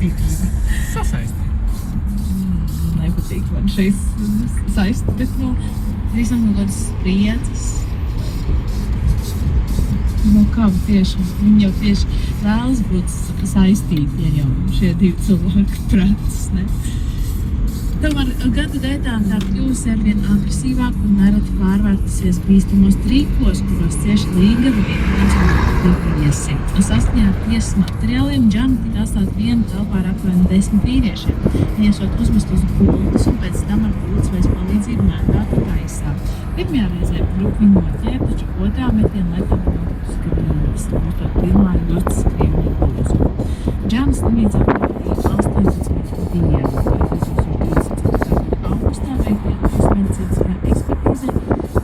saistītība. Nepatīk man šīs saistība, bet, visam kaut kādas spriedzes. Kā tieši, viņi jau tieši vēlas būt saistīti, ja jau šie divi cilvēki preces, ne? Tomēr gadu gaitā tā kļūsi arvien agresīvāk un nereti pārvērtusies bīstamos trīkos, kuros cieši līgava un viesi. Un saskaņā ar tiesas materiāliem Džana tika atstāt vienu telpā ar apmēram 10 vīriešiem, iesot uzmest uz gultas un pēc tam ar gultas vairs palīdzību mētātu gaisā. Pirmajā reizē brūk viņu noķēra, taču otrā metiena laikam notikus grības, uztot pirmā jostas skrievņu gultu. Džana slimnīcā pavadīja 18 dienu. Augustā veiktajā medicīniskā ekspertīze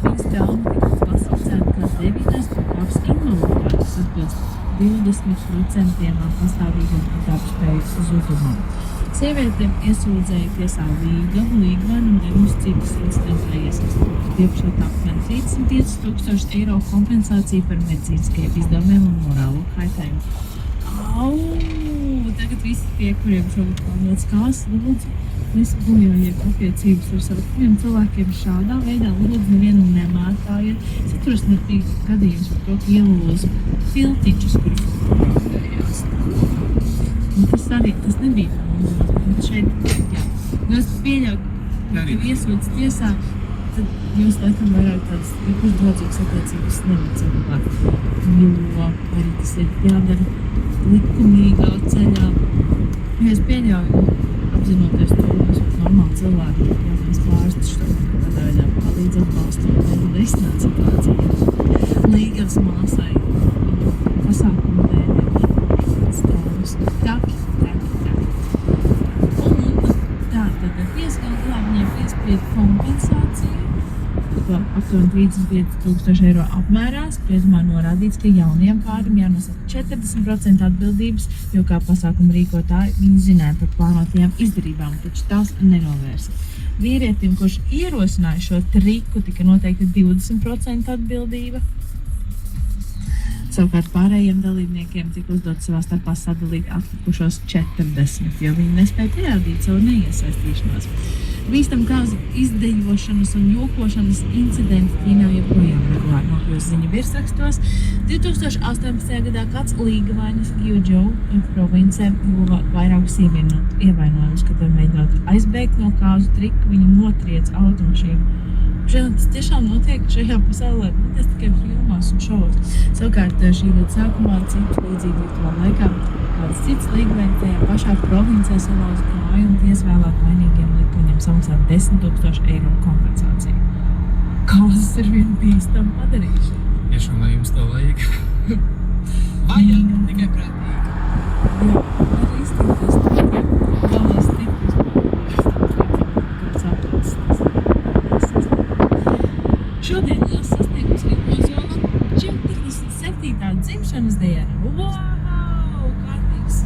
viņas galva tika klasificēta kā 9. pakāpes invaliditāte, kas atbilst 20% no pastāvīgam darbspējas zudumam. Sievietēm iesūdzēja tiesā līgavanu un demonstrītas incidentā iesaistīt piepšot apmēram 35 000 eiro kompensāciju par medicīniskajiem izdevumiem un morālo kaitējumu. Tagad visi tie, kuriem šogad pārnots kās, lūdzu, nesabojājiet attiecības ar saviem cilvēkiem šādā veidā, lūdzu, nevienu nemētājiet. Saturasmērtīgs gadījums par to, ka ielūza filtiņus, kurus fotografējās. Un tas nebija tā. Šeit, es pieļauju, ka iesūdz tiesā, tad jūs laikam vairāk tādas draudzīgas attiecības nevar, jo arī tas ir jādara likumīgā ceļā. Ja es pieļauju, apzinoties to, mēs normāli cilvēki, ja mēs pārstuši tādā veidā palīdz atbalstot, tad risināt situāciju. Līgavas māsai pasākumu dēļ stāvus. Taki. Un tātad tiesgalā viņai piesprieda kompensāciju, aptuveni 35 000 eiro apmērā. Spriedumā norādīts, ka jaunajam pārim jānosaka 40% atbildības, jo kā pasākuma rīkotāji viņi zināja par plānotajām izdarībām, taču tās nenovērsa. Vīrietim, kurš ierosināja šo triku, tika noteikti 20% atbildība. Savukārt pārējiem dalībniekiem tika uzdot savā starpā sadalīt atlikušos 40, jo viņi nespēja pierādīt savu neiesaistīšanos. Bīstam kāzu izdejošanas un jokošanas incidenti Ķīnā joprojām regulāri nokļūst ziņu virsrakstos. 2018. gadā kāds līgavainis Gyōzhou provincē guva vairākus ievainojumus, kad var mēģināt aizbēgt no kāzu triku, viņu notriec automašīnu. Tas tiešām notiek šajā pasaulē, bet tas tikai filmās un šovos. Savukārt šī gada sākumā citu līdzīgi virtuālā laikā kāds cits līgavainis tajā pašā provincē salauza kāju un tiesa vēlāk vainīgiem lika viņam samaksāt 10 000 eiro kompensāciju. Kāzas ir vien bīstam padarīšana. Tiešām, lai jums to vajag. Vajag, tikai prātīgi. Jā, arī iztīties galvenais stiprus Šodien liels sasniegums ir Ozola 47. dzimšanas diena. Wow! Kārtīgs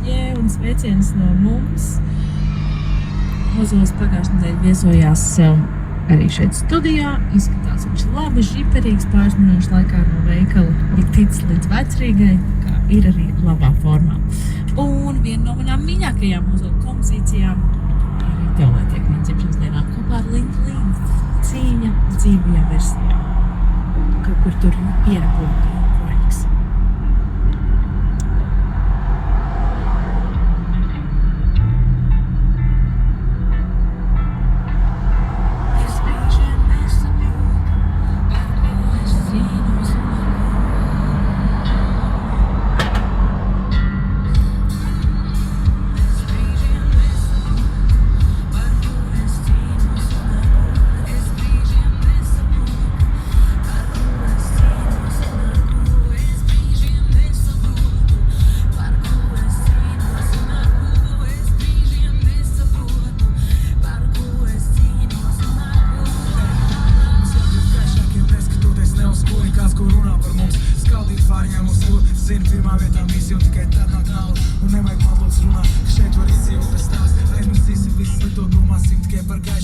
un sveiciens no mums. Ozols pagājušajā nedēļā viesojās arī šeit studijā. Izskatās viņš labi, žiperīgs, pāris minūšu laikā no veikala bija ticis līdz vecrīgai, kā ir arī labā formā. Un viena no manām mīļākajām Ozola kompozīcijām arī tev, lai tiek viņa dzimšanas dienā kopā ar Lindu Lindu. Cīņa dzīvajā versijā, kur tur ierakoja projekts.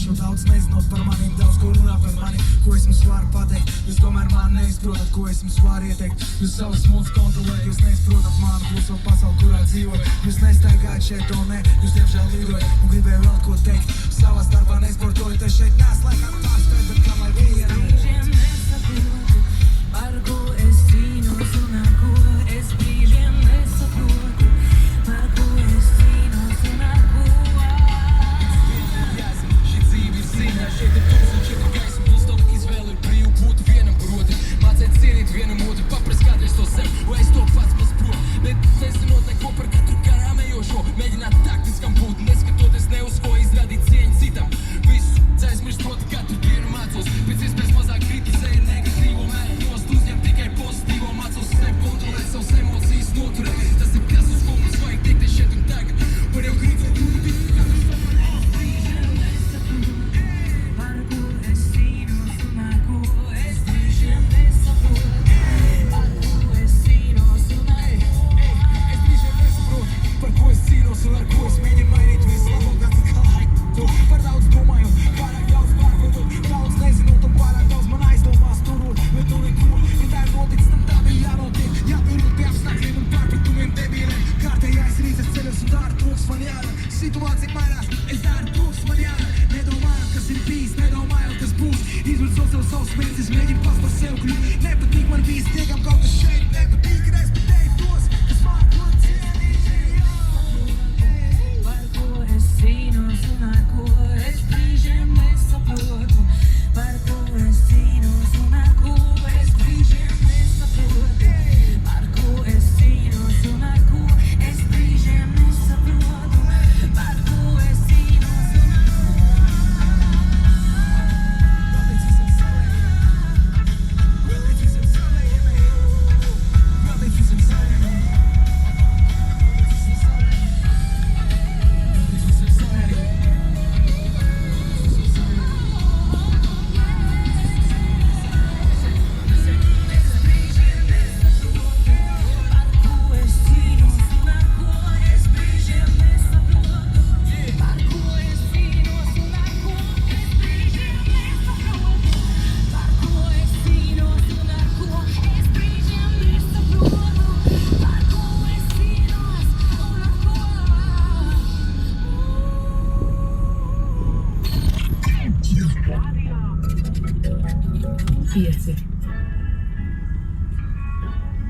Šo daudz nezinot par maniem, daudz ko runā par mani. Ko es jums varu pateikt, jūs tomēr man neizprotat. Ko es jums varu ieteikt, jūs savas mūs kontrolēt. Jūs neizprotat manu kluso pasauli, kurā dzīvojat. Jūs nestaigājat šeit to ne, jūs diemžēl lidojat. Un gribēju vēl ko teikt, savā starpā nesportojat. Es šeit nes laikam pārspēt, bet kā lai viena. Brīžiem nesaprotu, par ko es cīnos un ar ko es brīžiem nesaprotu, par ko es cīnos un ar ko. Šī dzīve ir ziņā, šeit ir tums un šeit ir gaisma. Mums tava izvēle ir brīva būt vienam par otru. Mācēt cienīt vienam otru, paprast kādreiz to sev, vai es to pats mazprot. Nezinot neko par katru garām ejošo, mēģināt taktiskam būt, neskatoties ne uz ko, izrādīt cieņu citam. Visu aizmirstot, katru dienu mācos, pēc iespējas mazāk kritizēju negatīvo, mēru nost, uzņem tikai pozitīvo, mācos sev kontrolēt, savas emocijas noturēt. Tas ir tas, uz ko mums vajag tiekties šeit un tagad. Var jau gribēt, Brīžiem nesaprotu, par ko es cīnos un ar ko es brīžiem nesaprotu, par ko es cīnos un ar ko. Es brīžiem nesaprotu, par ko es cīnos un ar ko es mēģinu mainīt visu labāk, kas atkal aitu. Par daudz domāju, pārāk daudz pārvadot, daudz nezinot un pārāk daudz man aizdomās turot. Bet nu neko, ja tā ir noticis, tam tā bija jānotiek. Jāturot pie apstākļiem un pārpratumiem debīliem. Kārtējais rīts es ceļos un dara trūks man jādara. Situācija mainās, es daru trūks man jādara. Nedomājot, kas ir bijis, nedomājot, kas būs. Izvirdzot sev savus mērķus, mēģinu pats par sev kļūt. Nepatīk man bijis tiekam kaut kas šeit, nepatīk respektēt tos, kas man to cienīja. Par ko es cīnos un ar ko es brīžiem nesaprotu, par ko es cīnos un ar ko es brīžiem nesaprotu, par ko es cīnos un ar ko es brīžiem nesaprotu, par ko es cīnos un ar ko. Pieci.